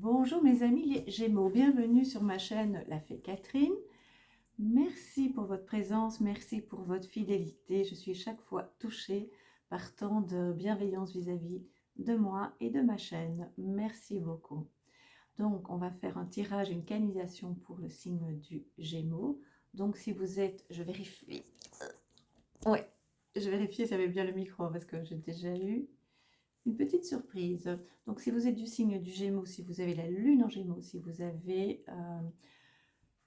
Bonjour mes amis les Gémeaux, bienvenue sur ma chaîne La Fée Catherine. Merci pour votre présence, merci pour votre fidélité. Je suis chaque fois touchée par tant de bienveillance vis-à-vis de moi et de ma chaîne. Merci beaucoup. Donc on va faire un tirage, une canalisation pour le signe du Gémeaux. Donc si vous êtes, je vérifie. Ouais, je vérifie s'il y avait bien le micro parce que j'ai déjà eu une petite surprise. Donc, si vous êtes du signe du Gémeaux, si vous avez la lune en Gémeaux, si vous avez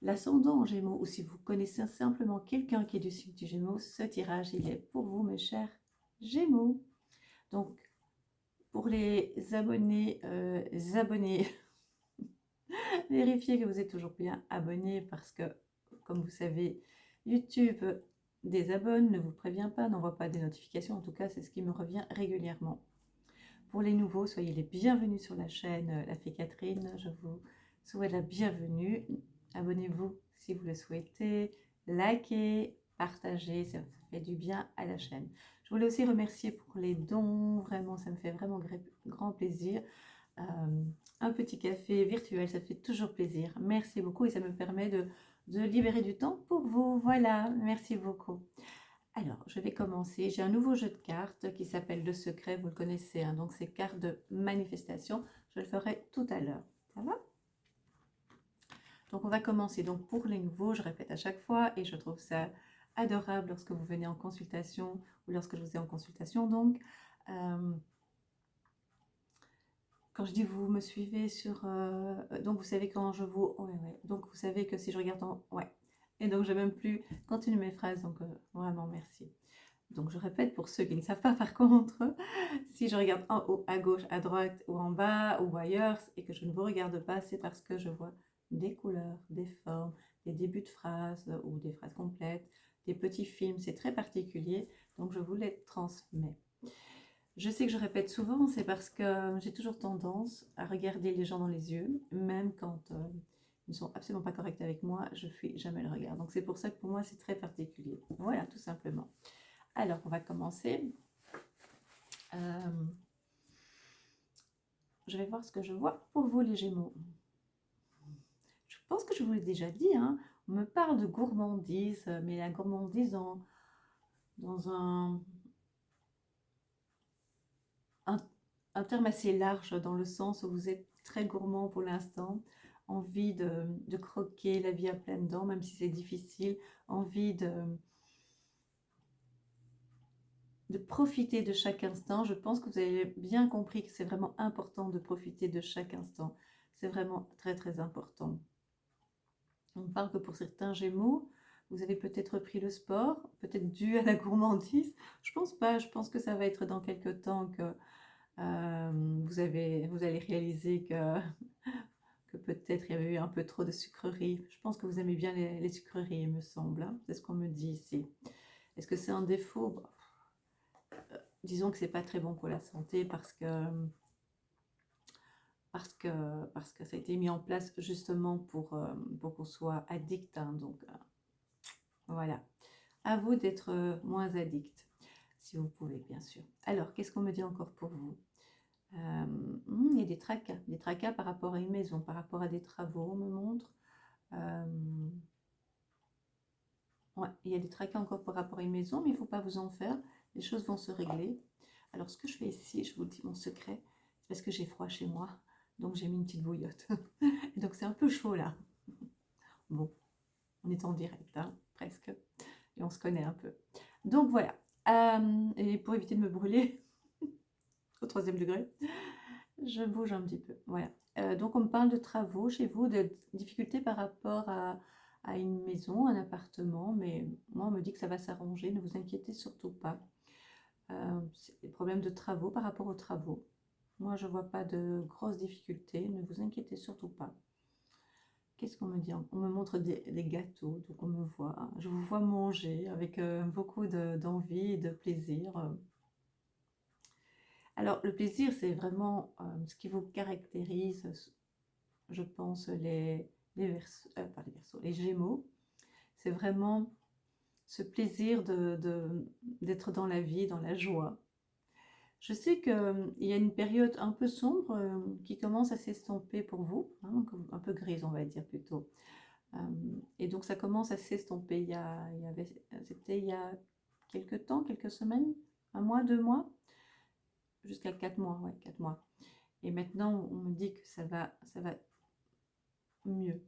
l'ascendant en Gémeaux, ou si vous connaissez simplement quelqu'un qui est du signe du Gémeaux, ce tirage, il est pour vous, mes chers Gémeaux. Donc, pour les abonnés, vérifiez que vous êtes toujours bien abonnés parce que, comme vous savez, YouTube désabonne, ne vous prévient pas, n'envoie pas des notifications. En tout cas, c'est ce qui me revient régulièrement. Pour les nouveaux, soyez les bienvenus sur la chaîne La Fée Catherine. Je vous souhaite la bienvenue. Abonnez-vous si vous le souhaitez. Likez, partagez, ça fait du bien à la chaîne. Je voulais aussi remercier pour les dons. Vraiment, ça me fait vraiment grand plaisir. Un petit café virtuel, ça fait toujours plaisir. Merci beaucoup et ça me permet de libérer du temps pour vous. Voilà, merci beaucoup. Alors, je vais commencer. J'ai un nouveau jeu de cartes qui s'appelle Le Secret, vous le connaissez, hein, donc c'est cartes de manifestation. Je le ferai tout à l'heure. Ça va? Donc, on va commencer. Donc, pour les nouveaux, je répète à chaque fois et je trouve ça adorable lorsque vous venez en consultation ou lorsque je vous ai en consultation. Donc, quand je dis vous me suivez sur... donc, vous savez quand je vous... Ouais, ouais. Donc, vous savez que si je regarde en... Ouais. Et donc, je n'ai même plus continuer mes phrases. Donc, vraiment, merci. Donc, je répète pour ceux qui ne savent pas, par contre, si je regarde en haut, à gauche, à droite ou en bas ou ailleurs et que je ne vous regarde pas, c'est parce que je vois des couleurs, des formes, des débuts de phrases ou des phrases complètes, des petits films, c'est très particulier, donc je vous les transmets. Je sais que je répète souvent, c'est parce que j'ai toujours tendance à regarder les gens dans les yeux, même quand ils ne sont absolument pas corrects avec moi, je ne fuis jamais le regard. Donc c'est pour ça que pour moi c'est très particulier. Voilà, tout simplement. Alors, on va commencer. Je vais voir ce que je vois pour vous, les Gémeaux. Je pense que je vous l'ai déjà dit, hein. On me parle de gourmandise, mais la gourmandise dans un terme assez large, dans le sens où vous êtes très gourmand pour l'instant, envie de croquer la vie à pleines dents, même si c'est difficile, envie de profiter de chaque instant. Je pense que vous avez bien compris que c'est vraiment important de profiter de chaque instant. C'est vraiment très très important. On parle que pour certains Gémeaux, vous avez peut-être repris le sport, peut-être dû à la gourmandise. Je pense pas, je pense que ça va être dans quelques temps que vous allez réaliser que peut-être il y avait eu un peu trop de sucreries. Je pense que vous aimez bien les sucreries, il me semble, hein. C'est ce qu'on me dit ici. Est-ce que c'est un défaut? Bon, disons que c'est pas très bon pour la santé parce que ça a été mis en place justement pour qu'on soit addict, hein. Donc voilà, à vous d'être moins addict, si vous pouvez, bien sûr. Alors, qu'est-ce qu'on me dit encore pour vous? Il y a des tracas par rapport à une maison, par rapport à des travaux, on me montre. Ouais, il y a des tracas encore par rapport à une maison, mais il ne faut pas vous en faire. Les choses vont se régler. Alors, ce que je fais ici, je vous dis mon secret, c'est parce que j'ai froid chez moi, donc j'ai mis une petite bouillotte. Et donc, c'est un peu chaud là. Bon, on est en direct, hein, presque. Et on se connaît un peu. Donc, voilà. Et pour éviter de me brûler au 3e degré, je bouge un petit peu. Voilà. Donc, on me parle de travaux chez vous, de difficultés par rapport à une maison, un appartement, mais moi, on me dit que ça va s'arranger, ne vous inquiétez surtout pas. C'est des problèmes de travaux par rapport aux travaux. Moi, je ne vois pas de grosses difficultés, ne vous inquiétez surtout pas. Qu'est-ce qu'on me dit? On me montre des gâteaux, donc on me voit. Je vous vois manger avec beaucoup d'envie et de plaisir. Alors, le plaisir, c'est vraiment ce qui vous caractérise, je pense, les Gémeaux. C'est vraiment ce plaisir d'être dans la vie, dans la joie. Je sais qu'il y a une période un peu sombre qui commence à s'estomper pour vous, hein, un peu grise on va dire plutôt. Et donc ça commence à s'estomper. C'était il y a quelques temps, quelques semaines, un mois, 2 mois, jusqu'à 4 mois, ouais, 4 mois. Et maintenant on me dit que ça va mieux.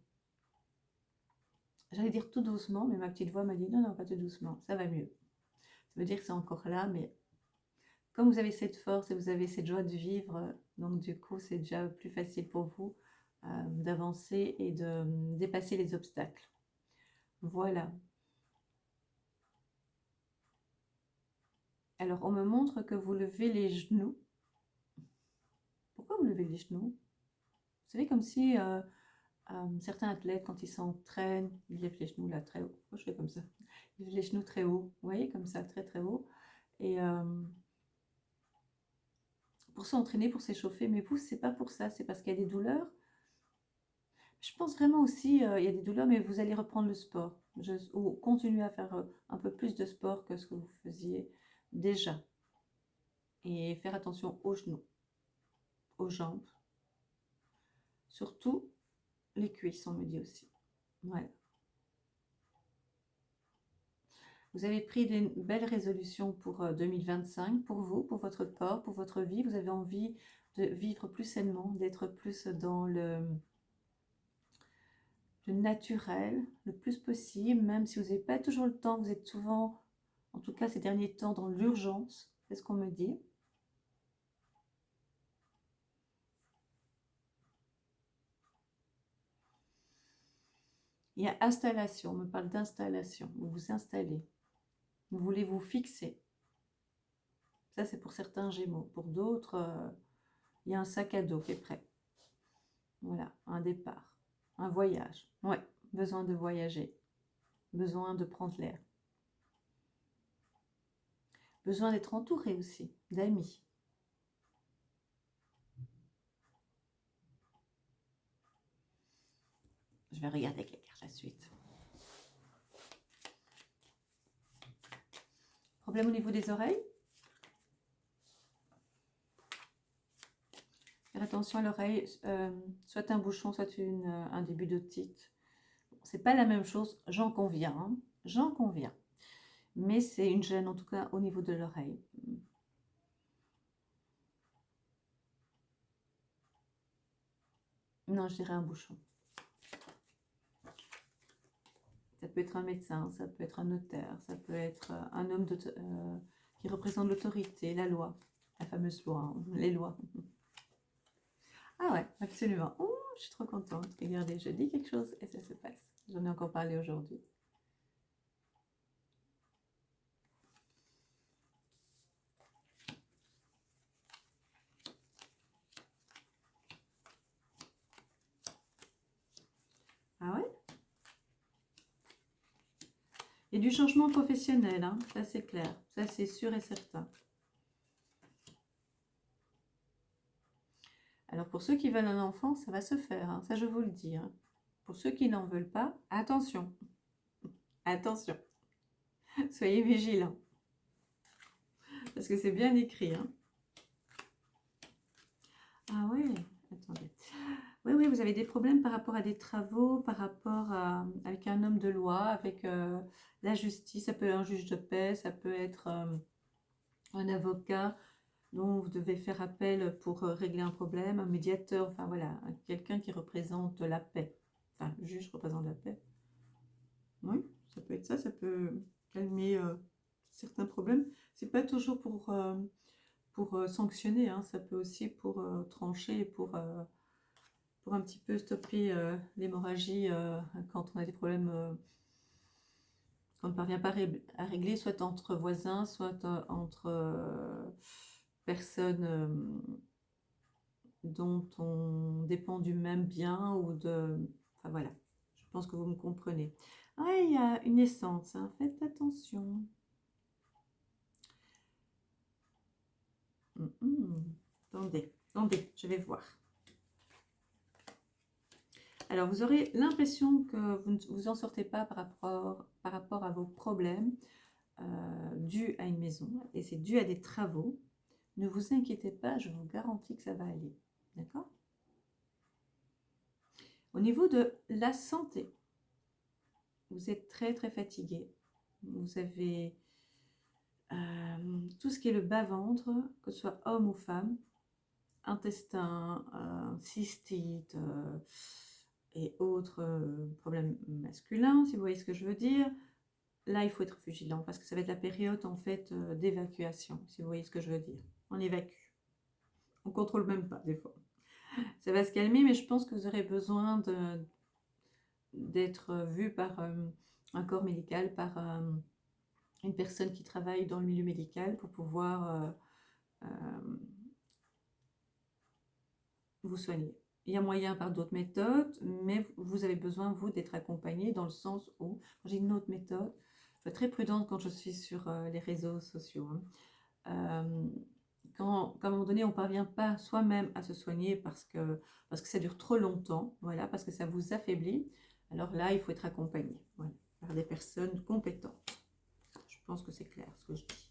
J'allais dire tout doucement, mais ma petite voix m'a dit non, non, pas tout doucement, ça va mieux. Ça veut dire que c'est encore là, mais comme vous avez cette force et vous avez cette joie de vivre, donc du coup, c'est déjà plus facile pour vous d'avancer et de dépasser les obstacles. Voilà. Alors, on me montre que vous levez les genoux. Pourquoi vous levez les genoux? Vous savez, comme si certains athlètes, quand ils s'entraînent, ils lèvent les genoux là très haut. Pourquoi je fais comme ça? Ils lèvent les genoux très haut. Vous voyez, comme ça, très très haut. Et pour s'entraîner, pour s'échauffer. Mais vous, c'est pas pour ça. C'est parce qu'il y a des douleurs. Je pense vraiment aussi, il y a des douleurs, mais vous allez reprendre le sport. Ou continuer à faire un peu plus de sport que ce que vous faisiez déjà. Et faire attention aux genoux, aux jambes. Surtout les cuisses, on me dit aussi. Voilà. Vous avez pris des belles résolutions pour 2025, pour vous, pour votre corps, pour votre vie. Vous avez envie de vivre plus sainement, d'être plus dans le naturel, le plus possible, même si vous n'avez pas toujours le temps, vous êtes souvent, en tout cas ces derniers temps, dans l'urgence, c'est ce qu'on me dit. Il y a installation, on me parle d'installation, vous vous installez, vous voulez vous fixer. Ça c'est pour certains Gémeaux, pour d'autres, il y a un sac à dos qui est prêt. Voilà, un départ, un voyage, ouais, besoin de voyager, besoin de prendre l'air. Besoin d'être entouré aussi, d'amis. Je vais regarder avec les cartes la suite. Problème au niveau des oreilles? Faire attention à l'oreille, soit un bouchon, soit un début d'otite. C'est pas la même chose, j'en conviens, hein, j'en conviens. Mais c'est une gêne, en tout cas, au niveau de l'oreille. Non, je dirais un bouchon. Ça peut être un médecin, ça peut être un notaire, ça peut être un homme qui représente l'autorité, la loi, la fameuse loi, hein, les lois. Ah ouais, absolument. Oh, je suis trop contente. Regardez, je dis quelque chose et ça se passe. J'en ai encore parlé aujourd'hui. Ah ouais? Il y a du changement professionnel, hein, ça c'est clair. Ça c'est sûr et certain. Alors pour ceux qui veulent un enfant, ça va se faire, hein, ça je vous le dis. Hein. Pour ceux qui n'en veulent pas, attention. Attention. Soyez vigilants. Parce que c'est bien écrit. Hein. Ah ouais, attendez. Oui, oui, vous avez des problèmes par rapport à des travaux, par rapport avec un homme de loi, avec la justice. Ça peut être un juge de paix, ça peut être un avocat dont vous devez faire appel pour régler un problème, un médiateur, enfin voilà, quelqu'un qui représente la paix. Enfin, le juge représente la paix. Oui, ça peut être ça, ça peut calmer certains problèmes. C'est pas toujours pour sanctionner, hein, ça peut aussi pour trancher, pour un petit peu stopper l'hémorragie quand on a des problèmes qu'on ne parvient pas à régler, soit entre voisins, soit entre personnes dont on dépend du même bien ou de... Enfin voilà, je pense que vous me comprenez. Ah, il y a une essence, hein, faites attention. Attendez, attendez, je vais voir. Alors, vous aurez l'impression que vous ne vous en sortez pas par rapport à vos problèmes dus à une maison. Et c'est dû à des travaux. Ne vous inquiétez pas, je vous garantis que ça va aller. D'accord? Au niveau de la santé, vous êtes très très fatigué. Vous avez tout ce qui est le bas-ventre, que ce soit homme ou femme, intestin, cystite et autres problèmes masculins, si vous voyez ce que je veux dire. Là, il faut être vigilant parce que ça va être la période en fait d'évacuation, si vous voyez ce que je veux dire. On évacue. On ne contrôle même pas des fois. Ça va se calmer, mais je pense que vous aurez besoin d'être vu par un corps médical, par une personne qui travaille dans le milieu médical pour pouvoir vous soigner. Il y a moyen par d'autres méthodes, mais vous avez besoin, vous, d'être accompagné dans le sens où, j'ai une autre méthode, je suis très prudente quand je suis sur les réseaux sociaux. Quand à un moment donné, on ne parvient pas soi-même à se soigner parce que ça dure trop longtemps, voilà, parce que ça vous affaiblit, alors là, il faut être accompagné, voilà, par des personnes compétentes. Je pense que c'est clair ce que je dis.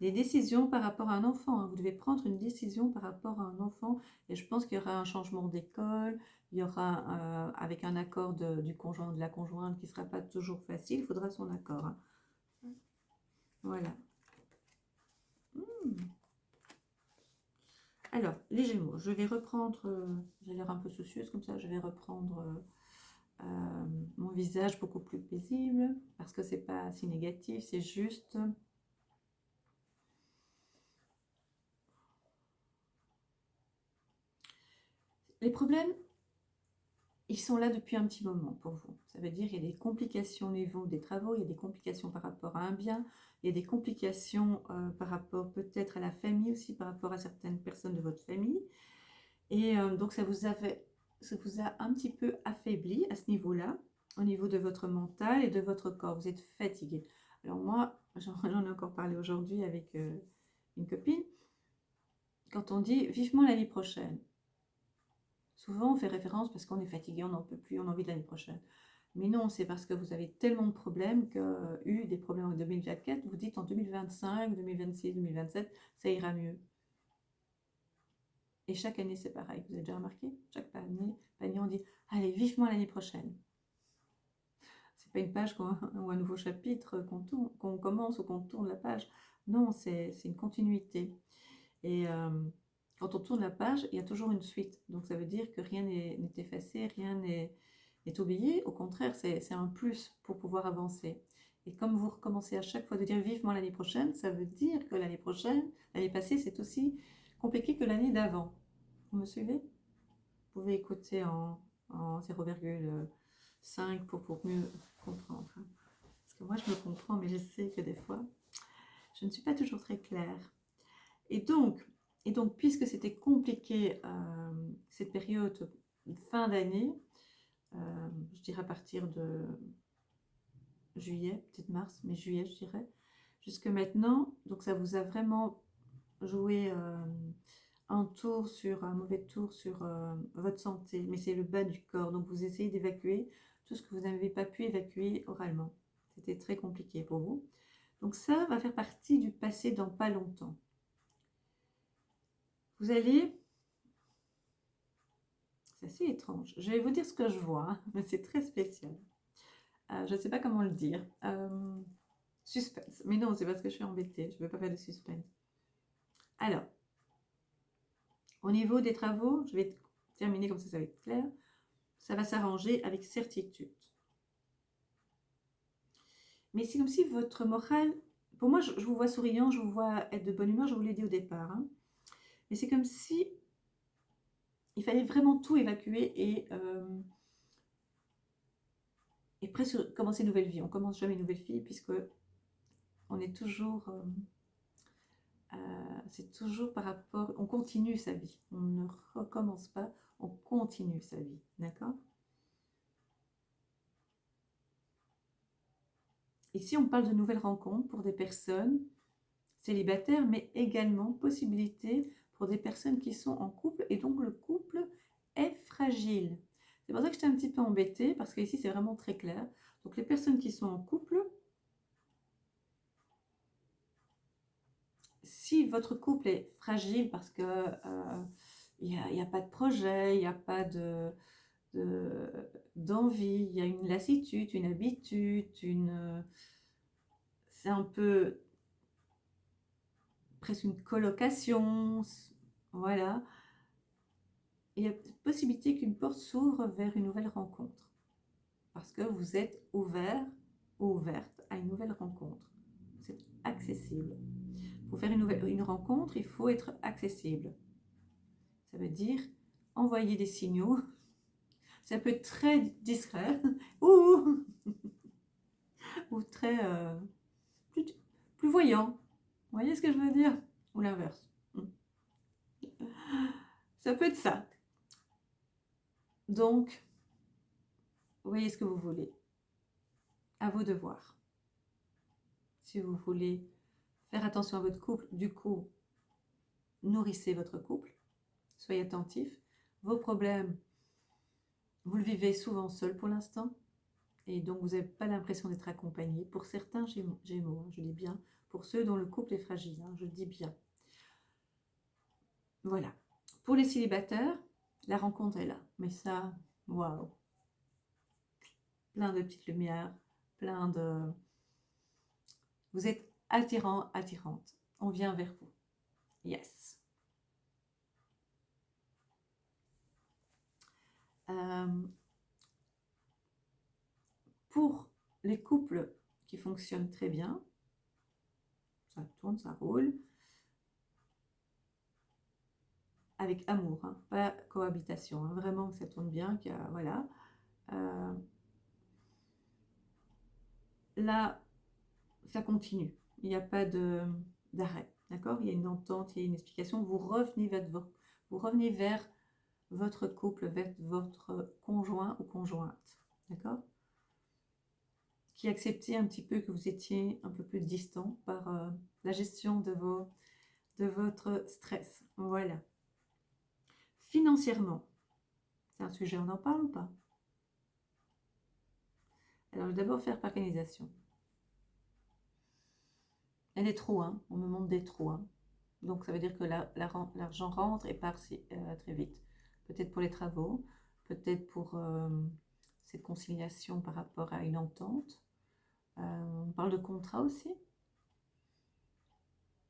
Les décisions par rapport à un enfant, hein. Vous devez prendre une décision par rapport à un enfant et je pense qu'il y aura un changement d'école, il y aura avec un accord du conjoint, de la conjointe qui ne sera pas toujours facile, il faudra son accord. Hein. Voilà. Alors, les Gémeaux, je vais reprendre, j'ai l'air un peu soucieuse comme ça, je vais reprendre mon visage beaucoup plus paisible parce que c'est pas si négatif, c'est juste... Les problèmes, ils sont là depuis un petit moment pour vous. Ça veut dire qu'il y a des complications au niveau des travaux, il y a des complications par rapport à un bien, il y a des complications par rapport peut-être à la famille aussi, par rapport à certaines personnes de votre famille. Et donc ça vous a un petit peu affaibli à ce niveau-là, au niveau de votre mental et de votre corps. Vous êtes fatigué. Alors moi, j'en ai encore parlé aujourd'hui avec une copine. Quand on dit vivement l'année prochaine, souvent on fait référence parce qu'on est fatigué, on n'en peut plus, on a envie de l'année prochaine. Mais non, c'est parce que vous avez tellement de problèmes eu des problèmes en 2024, vous dites en 2025, 2026, 2027, ça ira mieux. Et chaque année, c'est pareil. Vous avez déjà remarqué? Chaque année, on dit « Allez, vivement l'année prochaine ». C'est pas une page ou un nouveau chapitre qu'on commence ou qu'on tourne la page. Non, c'est une continuité. Et quand on tourne la page, il y a toujours une suite. Donc ça veut dire que rien n'est effacé, rien n'est oublié. Au contraire, c'est un plus pour pouvoir avancer. Et comme vous recommencez à chaque fois de dire vivement l'année prochaine, ça veut dire que l'année prochaine, l'année passée, c'est aussi compliqué que l'année d'avant. Vous me suivez? Vous pouvez écouter en 0,5 pour mieux comprendre. Hein. Parce que moi, je me comprends, mais je sais que des fois, je ne suis pas toujours très claire. Et donc puisque c'était compliqué cette période de fin d'année, je dirais à partir de juillet, peut-être mars, mais juillet, je dirais, jusque maintenant, donc ça vous a vraiment joué un mauvais tour sur votre santé, mais c'est le bas du corps, donc vous essayez d'évacuer tout ce que vous n'avez pas pu évacuer oralement. C'était très compliqué pour vous. Donc ça va faire partie du passé dans pas longtemps. Vous allez... C'est assez étrange. Je vais vous dire ce que je vois, hein, mais c'est très spécial. Je ne sais pas comment le dire. Suspense. Mais non, c'est parce que je suis embêtée. Je ne veux pas faire de suspense. Alors, au niveau des travaux, je vais terminer comme ça va être clair. Ça va s'arranger avec certitude. Mais c'est comme si votre morale... Pour moi, je vous vois souriant, je vous vois être de bonne humeur, je vous l'ai dit au départ. Hein. Mais c'est comme si il fallait vraiment tout évacuer et presque commencer une nouvelle vie. On commence jamais une nouvelle vie puisque on est toujours... c'est toujours par rapport... On continue sa vie. On ne recommence pas, on continue sa vie. D'accord? Ici, on parle de nouvelles rencontres pour des personnes célibataires, mais également possibilité pour des personnes qui sont en couple. Et donc, le couple est fragile. C'est pour ça que j'étais un petit peu embêtée, parce qu'ici, c'est vraiment très clair. Donc, les personnes qui sont en couple, si votre couple est fragile parce que il n'y a pas de projet, il n'y a pas d'envie, il y a une lassitude, une habitude, c'est un peu presque une colocation, voilà. Il y a possibilité qu'une porte s'ouvre vers une nouvelle rencontre parce que vous êtes ouvert ou ouverte à une nouvelle rencontre. C'est accessible. Pour faire une rencontre, il faut être accessible. Ça veut dire envoyer des signaux. Ça peut être très discret ou très plus voyant. Vous voyez ce que je veux dire? Ou l'inverse. Ça peut être ça. Donc, vous voyez ce que vous voulez. À vous de voir. Si vous voulez faire attention à votre couple, du coup, nourrissez votre couple. Soyez attentif. Vos problèmes, vous le vivez souvent seul pour l'instant. Et donc, vous n'avez pas l'impression d'être accompagné. Pour certains Gémeaux, je dis bien, pour ceux dont le couple est fragile, je dis bien. Voilà. Pour les célibataires, la rencontre est là. Mais ça, waouh. Plein de petites lumières, plein de... Vous êtes attirant, attirante. On vient vers vous. Yes. Pour les couples qui fonctionnent très bien, ça tourne, ça roule, avec amour, pas cohabitation, vraiment que ça tourne bien, voilà. Là, ça continue, il n'y a pas d'arrêt, d'accord? Il y a une entente, il y a une explication, vous revenez vers votre couple, vers votre conjoint ou conjointe, d'accord? Qui acceptait un petit peu que vous étiez un peu plus distant par la gestion de votre stress, voilà. Financièrement, c'est un sujet, on en parle ou pas? Alors, je vais d'abord faire par organisation. Il y a des trous, on me montre des trous. Donc, ça veut dire que l'argent rentre et part très vite. Peut-être pour les travaux, peut-être pour cette conciliation par rapport à une entente. On parle de contrat aussi.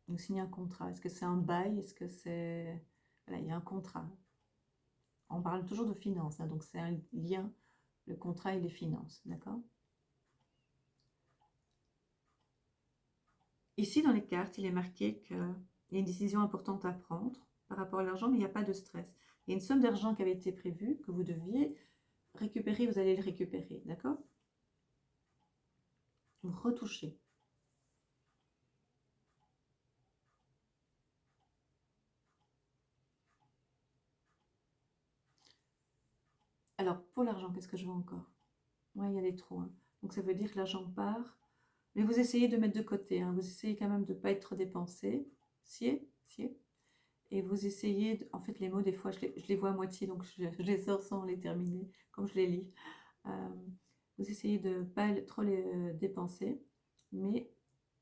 On signe un contrat. Est-ce que c'est un bail? Est-ce que c'est... Voilà, il y a un contrat. On parle toujours de finances, donc c'est un lien, le contrat et les finances, d'accord? Ici, dans les cartes, il est marqué qu'il y a une décision importante à prendre par rapport à l'argent, mais il n'y a pas de stress. Il y a une somme d'argent qui avait été prévue, que vous deviez récupérer, vous allez le récupérer, d'accord? Vous retouchez. Alors, pour l'argent, qu'est-ce que je vois encore? Ouais, il y a des trous. Donc, ça veut dire que l'argent part, mais vous essayez de mettre de côté. Vous essayez quand même de ne pas être dépensé. Sied. Et vous essayez, en fait, les mots, des fois, je les vois à moitié, donc je les sors sans les terminer, comme je les lis. Vous essayez de ne pas trop les dépenser, mais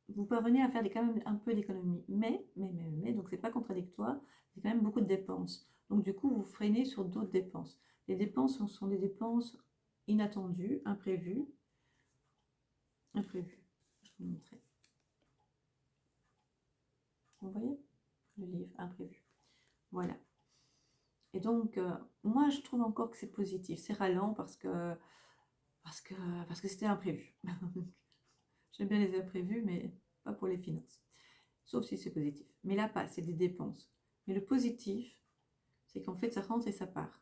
vous parvenez à faire quand même un peu d'économie. Mais, donc c'est pas contradictoire, c'est quand même beaucoup de dépenses. Donc du coup, vous freinez sur d'autres dépenses. Les dépenses sont des dépenses inattendues, imprévues. Je vais vous montrer. Vous voyez? Le livre, imprévu. Voilà. Et donc, moi, je trouve encore que c'est positif. C'est ralent parce que c'était imprévu. J'aime bien les imprévus, mais pas pour les finances. Sauf si c'est positif. Mais là, pas, c'est des dépenses. Mais le positif, c'est qu'en fait, ça rentre et ça part.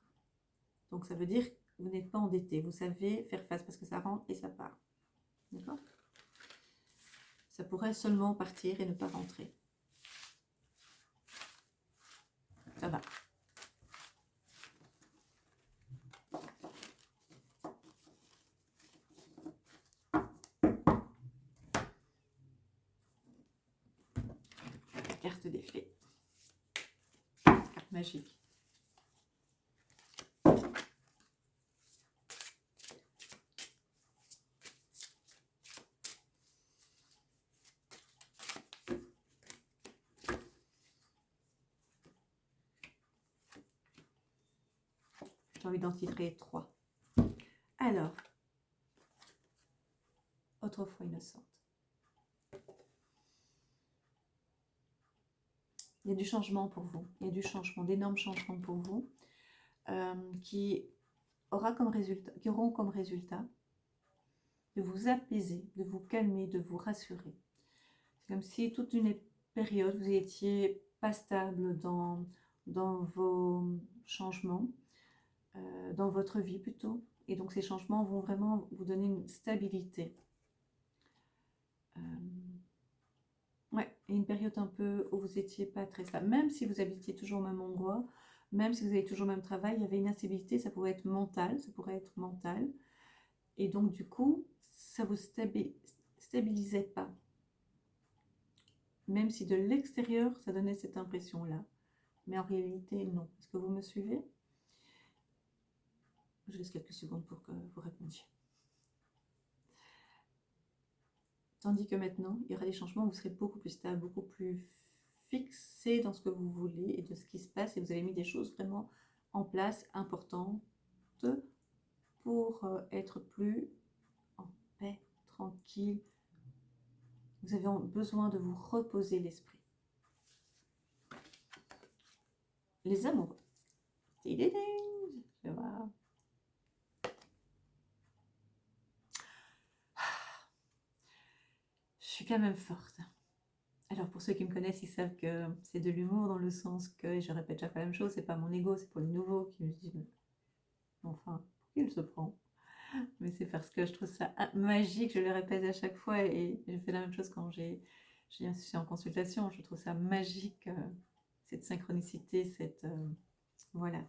Donc, ça veut dire que vous n'êtes pas endetté. Vous savez faire face parce que ça rentre et ça part. D'accord? Ça pourrait seulement partir et ne pas rentrer. Ça va. Carte des fées. Carte magique. j'ai envie d'en tirer 3. Alors, autrefois innocente. Il y a du changement pour vous. Il y a du changement, d'énormes changements pour vous qui auront comme résultat de vous apaiser, de vous calmer, de vous rassurer. C'est comme si toute une période, vous n'étiez pas stable dans vos changements, dans votre vie plutôt. Et donc ces changements vont vraiment vous donner une stabilité. Ouais, et une période un peu où vous n'étiez pas très stable. Même si vous habitiez toujours au même endroit, même si vous avez toujours le même travail, il y avait une instabilité, ça pourrait être mental, Et donc du coup, ça ne vous stabilisait pas. Même si de l'extérieur, ça donnait cette impression-là. Mais en réalité, non. Est-ce que vous me suivez? Je laisse quelques secondes pour que vous répondiez. Tandis que maintenant, il y aura des changements, vous serez beaucoup plus stable, beaucoup plus fixé dans ce que vous voulez et de ce qui se passe. Et vous avez mis des choses vraiment en place, importantes, pour être plus en paix, tranquille. Vous avez besoin de vous reposer l'esprit. Les amoureux. Je vois. Je suis quand même forte. Alors pour ceux qui me connaissent, ils savent que c'est de l'humour dans le sens que, et je répète chaque fois la même chose, c'est pas mon ego, c'est pour les nouveaux qui me disent, enfin, pour qui il se prend? Mais c'est parce que je trouve ça magique, je le répète à chaque fois et je fais la même chose quand je suis en consultation, je trouve ça magique, cette synchronicité, voilà,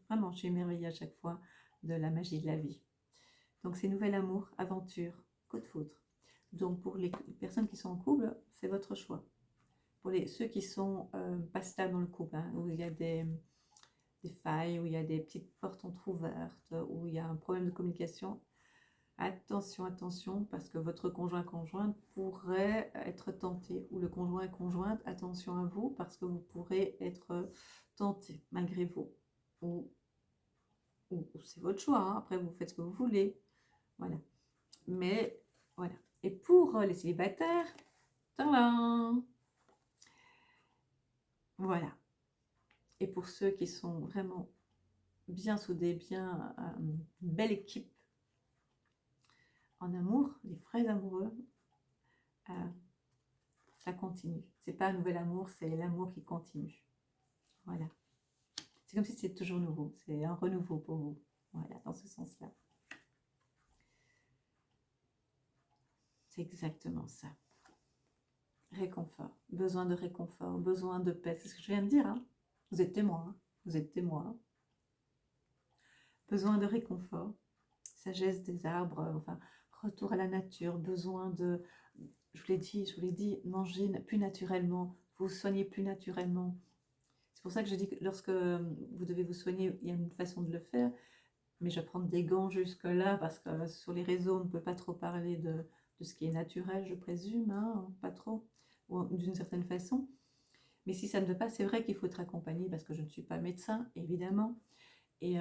vraiment, je suis émerveillée à chaque fois de la magie de la vie. Donc c'est nouvel amour, aventure, coup de foudre. Donc pour les personnes qui sont en couple, c'est votre choix. Pour ceux qui sont pas stables dans le couple, hein, où il y a des failles, où il y a des petites portes entrouvertes, où il y a un problème de communication, attention, attention, parce que votre conjointe pourrait être tenté, ou le conjointe, attention à vous, parce que vous pourrez être tenté, malgré vous. Ou c'est votre choix, hein. Après vous faites ce que vous voulez. Voilà. Mais, voilà. Et pour les célibataires, tadam! Voilà. Et pour ceux qui sont vraiment bien soudés, bien une belle équipe en amour, les vrais amoureux, ça continue. C'est pas un nouvel amour, c'est l'amour qui continue. Voilà. C'est comme si c'était toujours nouveau. C'est un renouveau pour vous. Voilà, dans ce sens-là. C'est exactement ça. Réconfort. Besoin de réconfort, besoin de paix. C'est ce que je viens de dire. Hein. Vous êtes témoin. Hein. Vous êtes témoin. Besoin de réconfort. Sagesse des arbres. Enfin, retour à la nature. Besoin de... Je vous l'ai dit, manger plus naturellement. Vous soignez plus naturellement. C'est pour ça que je dis que lorsque vous devez vous soigner, il y a une façon de le faire. Mais je vais prendre des gants jusque-là parce que sur les réseaux, on ne peut pas trop parler de ce qui est naturel, je présume, hein, pas trop, ou d'une certaine façon. Mais si ça ne veut pas, c'est vrai qu'il faut être accompagné parce que je ne suis pas médecin, évidemment. Et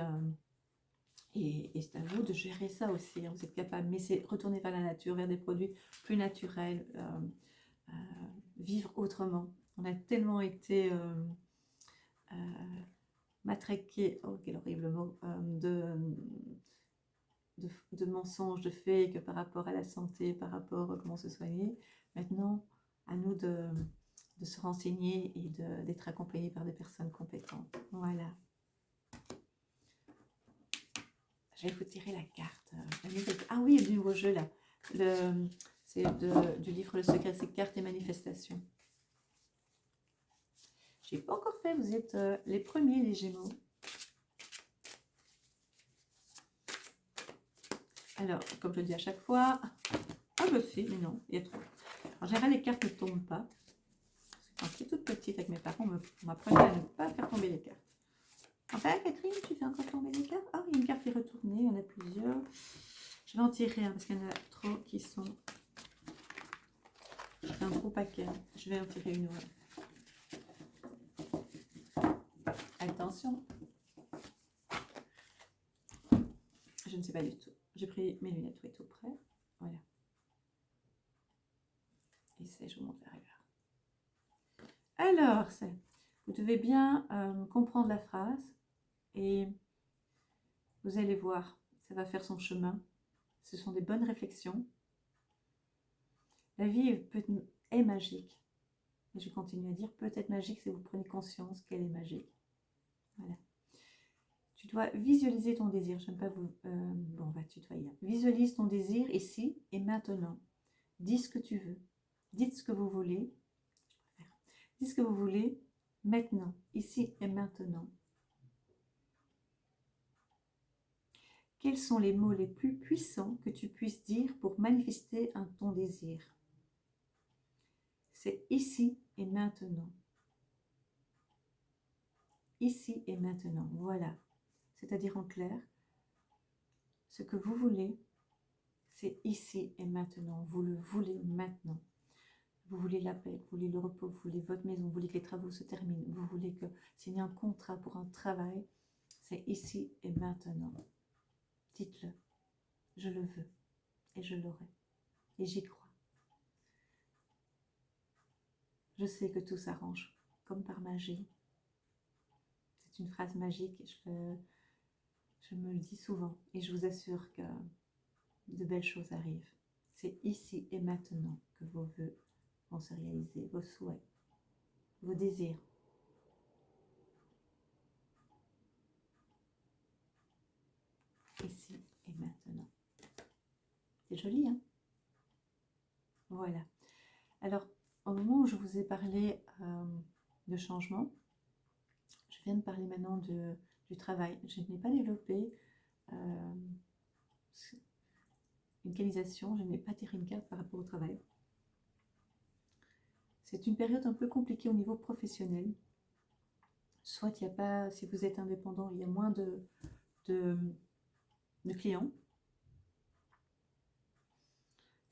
c'est à vous de gérer ça aussi, hein, vous êtes capable. Mais c'est retourner vers la nature, vers des produits plus naturels, vivre autrement. On a tellement été matraqués, oh quel horrible mot, de mensonges, de fake par rapport à la santé, par rapport à comment se soigner. Maintenant, à nous de se renseigner et d'être accompagnés par des personnes compétentes. Voilà. Je vais vous tirer la carte. Ah oui, il y a du nouveau jeu là. C'est du livre Le Secret, c'est cartes et manifestations. Je n'ai pas encore fait, vous êtes les premiers, les Gémeaux. Alors, comme je le dis à chaque fois, ah bah si, mais non, il y a trop. En général, les cartes ne tombent pas. Quand j'étais toute petite avec mes parents, on m'apprenait à ne pas faire tomber les cartes. Enfin, Catherine, tu fais encore tomber les cartes? Ah, il y a une carte qui est retournée, il y en a plusieurs. Je vais en tirer un parce qu'il y en a trop qui sont... C'est un gros paquet. Je vais en tirer une. Attention. ne sais pas du tout. J'ai pris mes lunettes, oui, tout près. Voilà. Et je vous montre derrière. Alors, vous devez bien comprendre la phrase et vous allez voir, ça va faire son chemin. Ce sont des bonnes réflexions. La vie est magique. Et je continue à dire peut-être magique si vous prenez conscience qu'elle est magique. Voilà. Tu dois visualiser ton désir. J'aime pas vous... bon, on va tutoyer. Visualise ton désir ici et maintenant. Dis ce que tu veux. Dites ce que vous voulez. Dis ce que vous voulez maintenant, ici et maintenant. Quels sont les mots les plus puissants que tu puisses dire pour manifester ton désir? C'est ici et maintenant. Ici et maintenant, voilà. C'est-à-dire en clair, ce que vous voulez, c'est ici et maintenant. Vous le voulez maintenant. Vous voulez la paix, vous voulez le repos, vous voulez votre maison, vous voulez que les travaux se terminent, vous voulez que s'il y a un contrat pour un travail, c'est ici et maintenant. Dites-le, je le veux et je l'aurai. Et j'y crois. Je sais que tout s'arrange, comme par magie. C'est une phrase magique, je me le dis souvent et je vous assure que de belles choses arrivent. C'est ici et maintenant que vos vœux vont se réaliser, vos souhaits, vos désirs. Ici et maintenant. C'est joli, hein? Voilà. Alors, au moment où je vous ai parlé de changement, je viens de parler maintenant du travail. Je n'ai pas développé une canalisation, je n'ai pas tiré une carte par rapport au travail. C'est une période un peu compliquée au niveau professionnel. Soit il n'y a pas, si vous êtes indépendant, il y a moins de clients.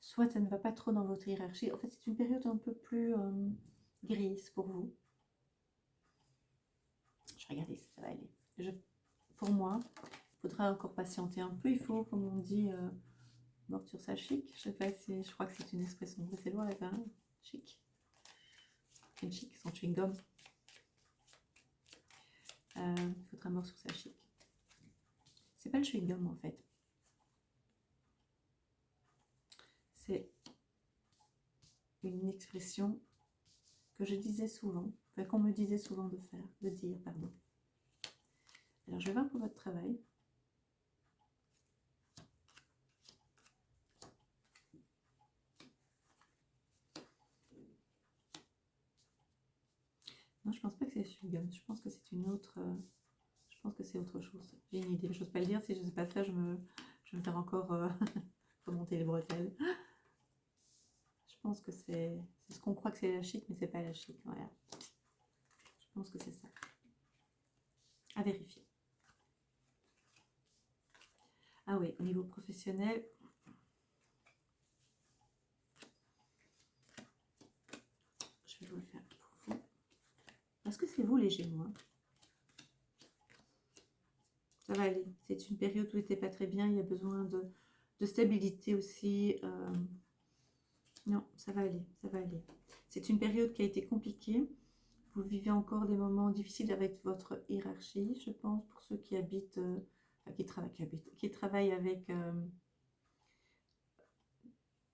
Soit ça ne va pas trop dans votre hiérarchie. En fait, c'est une période un peu plus grise pour vous. Je vais regarder si ça va aller. Pour moi, il faudra encore patienter un peu. Il faut, comme on dit, mordre sur sa chic. Je sais pas si, je crois que c'est une expression bruxelloise, hein, chic. Une chic, son chewing-gum. Il faudra mordre sur sa chic. C'est pas le chewing-gum en fait. C'est une expression que je disais souvent, enfin qu'on me disait souvent de dire, pardon. Alors je vais voir pour votre travail. Non, je pense pas que c'est chewing-gum. Je pense que c'est une autre. Je pense que c'est autre chose. J'ai une idée. Je n'ose pas le dire. Si je ne sais pas ça, je vais me faire encore remonter les bretelles. Je pense que c'est ce qu'on croit que c'est la chic, mais c'est pas la chic. Voilà. Je pense que c'est ça. À vérifier. Ah oui, au niveau professionnel. Je vais vous le faire pour vous. Est-ce que c'est vous les Gémeaux? Ça va aller. C'est une période où vous n'était pas très bien. Il y a besoin de stabilité aussi. Non, ça va aller. Ça va aller. C'est une période qui a été compliquée. Vous vivez encore des moments difficiles avec votre hiérarchie, je pense, pour ceux qui habitent, qui travaillent avec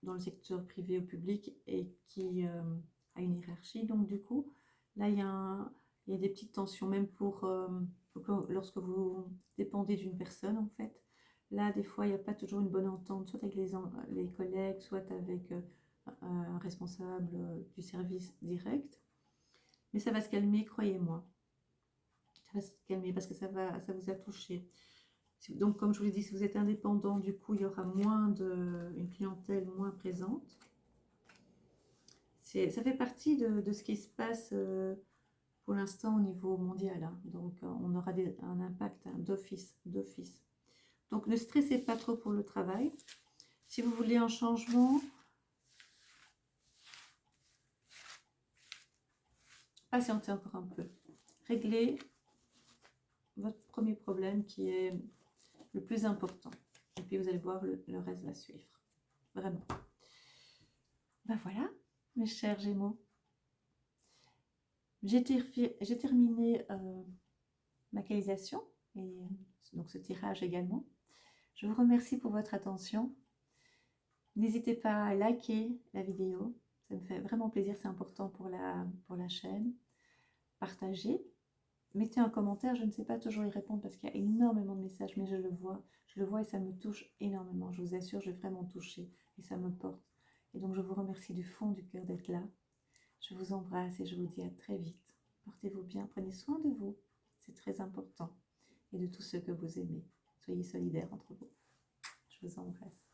dans le secteur privé ou public et qui a une hiérarchie. Donc du coup, là, il y a des petites tensions, même lorsque vous dépendez d'une personne, en fait. Là, des fois, il n'y a pas toujours une bonne entente, soit avec les collègues, soit avec un responsable du service direct. Mais ça va se calmer, croyez-moi. Ça va se calmer parce que ça vous a touché. Donc, comme je vous l'ai dit, si vous êtes indépendant, du coup, il y aura une clientèle moins présente. Ça fait partie de ce qui se passe pour l'instant au niveau mondial. Hein. Donc, on aura un impact d'office. Donc, ne stressez pas trop pour le travail. Si vous voulez un changement, patientez encore un peu. Réglez votre premier problème qui est le plus important. puis vous allez voir, le reste va suivre. Vraiment. Ben voilà, mes chers Gémeaux. J'ai terminé ma canalisation et donc ce tirage également. Je vous remercie pour votre attention. N'hésitez pas à liker la vidéo, ça me fait vraiment plaisir, c'est important pour la chaîne. Partagez, mettez un commentaire, je ne sais pas toujours y répondre parce qu'il y a énormément de messages, mais je le vois et ça me touche énormément. Je vous assure, je vais vraiment toucher et ça me porte. Et donc je vous remercie du fond du cœur d'être là. Je vous embrasse et je vous dis à très vite. Portez-vous bien, prenez soin de vous, c'est très important, et de tous ceux que vous aimez. Soyez solidaires entre vous. Je vous embrasse.